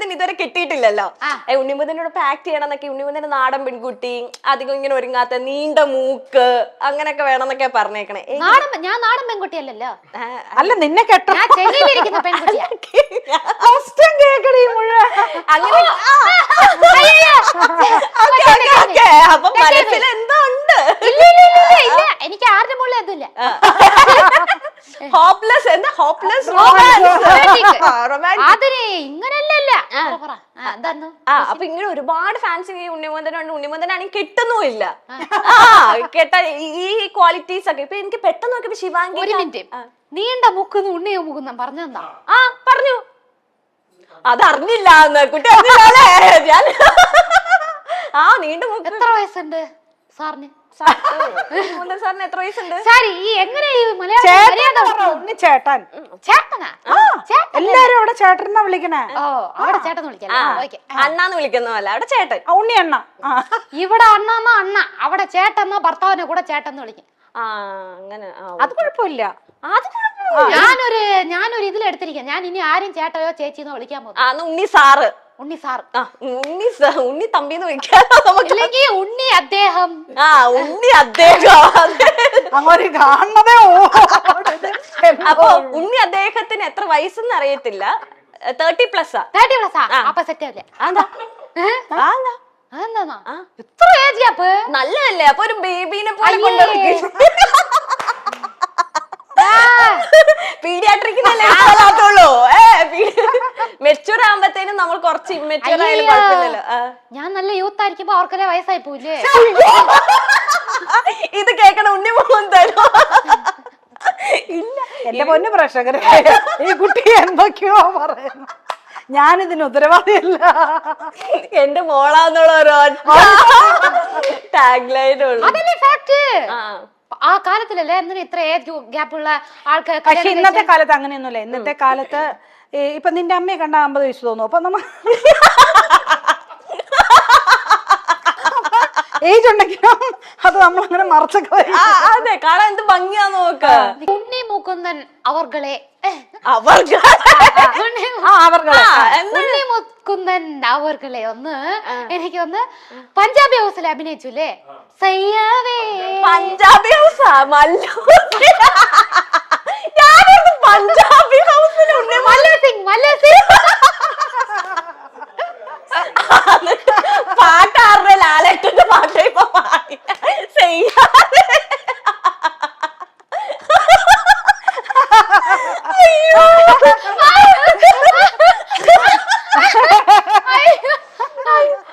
ഉണ്ണിമുതൻ ഇതുവരെ കിട്ടിയിട്ടില്ലല്ലോ. ഉണ്ണിമുതനോടൊപ്പം ആക്ട് ചെയ്യണം എന്നൊക്കെ, ഉണ്ണിമുതന്റെ നാടൻ പെൺകുട്ടി, അധികം ഇങ്ങനെ ഒരുങ്ങാത്ത, നീണ്ട മൂക്ക്, അങ്ങനെയൊക്കെ വേണം എന്നൊക്കെ പറഞ്ഞേക്കണേ. ഞാൻ നാടൻ പെൺകുട്ടിയല്ലോ. അല്ല നിന്നെ കേട്ടോ അപ്പൊ മനസ്സിൽ എന്തോ ഉണ്ട്. എനിക്ക് ആരുടെ മുകളിൽ അതില്ല. ഹോപ്പ്ലെസ് എന്താ ഹോപ്പ്ലെസ് അതിന് ഇങ്ങനല്ലല്ല. അപ്പൊ ഇങ്ങനെ ഒരുപാട് ഫാൻസ് ഈ ഉണ്ണിമുതനുണ്ട്. ഉണ്ണിമുതനാണെങ്കിൽ കിട്ടുന്നുമില്ല. കേട്ട ഈ ക്വാളിറ്റീസ് ഒക്കെ ഇപ്പൊ എനിക്ക് പെട്ടെന്ന് നോക്കിയപ്പോ ശിവാംഗി. ഒരു മിനിറ്റ്, നീണ്ട മുക്കുന്നു ഉണ്ണിയോ മുക്കുന്ന പറഞ്ഞെന്താ? പറഞ്ഞു. അതറിഞ്ഞില്ല കുട്ടി, അറിഞ്ഞില്ലേ ഞാൻ. നീണ്ട മുക്ക്. എത്ര വയസ്സുണ്ട് സാറിന്? സാറിന് എത്ര വയസ്സുണ്ട്? സാരി ഈ എങ്ങനെ ചേട്ടൻ ചേട്ടനാ? എല്ലാരും അവിടെ ചേട്ടനാ വിളിക്കണേ. അവിടെ ചേട്ടൻ വിളിക്കാം. അണ്ണാന്ന് വിളിക്കുന്നതല്ല, അവിടെ ചേട്ടൻ. ഉണ്ണി അണ്ണ. ഇവിടെ അണ്ണാന്നാ അണ്ണ, അവിടെ ചേട്ടന്നാ ഭർത്താവിനെ കൂടെ ചേട്ടന്ന് വിളിക്കും. അങ്ങനെ. അത് കുഴപ്പമില്ല. ഞാനൊരു ഇതിലെടുത്തിരിക്കാം. ഞാൻ ഇനി ആരും ചേട്ടയോ ചേച്ചിന്നോ വിളിക്കാൻ പോകും. ഉണ്ണി സാറ്. ഉണ്ണി സാർ. ഉണ്ണി തമ്പിന്ന് വിളിക്കാനോ ഇല്ലെങ്കിൽ ഉണ്ണി അദ്ദേഹം. ഉണ്ണി അദ്ദേഹം അങ്ങോട്ട് കാണണതേ. അപ്പൊ ഉണ്ണി അദ്ദേഹത്തിന് എത്ര വയസ്സെന്ന് അറിയത്തില്ല. 30+. അപ്പൊ സെറ്റ് അല്ലേ? ഇത്ര ഏജ് ഗ്യാപ്പ് നല്ലതല്ലേ? അപ്പൊ ഒരു ബേബീനെ പോലെ കൊണ്ടുപോയി പീഡിയാട്രിക്കിനല്ലേ ഇഷ്ടമല്ലാത്തുള്ളൂ. മെച്ചൂർ ആകുമ്പത്തേനും നമ്മൾ കുറച്ച് ഇമ്മെച്ചൂർ ആയാലും കുഴപ്പമില്ലല്ലോ. ഞാൻ നല്ല യൂത്ത് ആയിരിക്കുമ്പോ അവർക്കെല്ലാം വയസ്സായി പോയില്ലേ? ഇത് കേക്കണ ഉണ്ണി മോഹൻ തരോ? ഇല്ല എന്റെ പൊന്നു പ്രേക്ഷകരെ, ഈ കുട്ടി എന്തൊക്കെയോ പറയുന്നു. ഞാനിതിന് ഉത്തരവാദിയല്ല. എന്റെ മോളാന്നുള്ള ഒരു ടാഗ് ലൈൻ ഉള്ളു. ആ കാലത്തിലല്ലേ എന്തിനാ ഇത്ര ഏജ് ഗ്യാപ്പ് ഉള്ള ആൾക്കാർ? പക്ഷെ ഇന്നത്തെ കാലത്ത് അങ്ങനെയൊന്നുമില്ല. ഇന്നത്തെ കാലത്ത് ഇപ്പൊ നിന്റെ അമ്മയെ കണ്ട 50 വയസ്സ് തോന്നും. അപ്പൊ നമ്മ ഏജ് ഉണ്ടെങ്കിലും അത് നമ്മളങ്ങനെ മറച്ചൊക്കെ. അതെ, കാണാൻ എന്ത് ഭംഗിയാന്ന് നോക്ക. ഉണ്ണി മുകുന്ദൻ അവർകളെ ഉണ്ണി മുകുന്ദൻ അവർകളെ എനിക്ക് പഞ്ചാബി ഹൗസിൽ അഭിനയിച്ചുല്ലേ? സയ്യാവേ പഞ്ചാബി ഹൗസാ? പഞ്ചാബി ഹൗസിൽ പാട്ടാറുടെ ലാലേട്ടന്റെ പാട്ട് ഇപ്പൊ പാടി.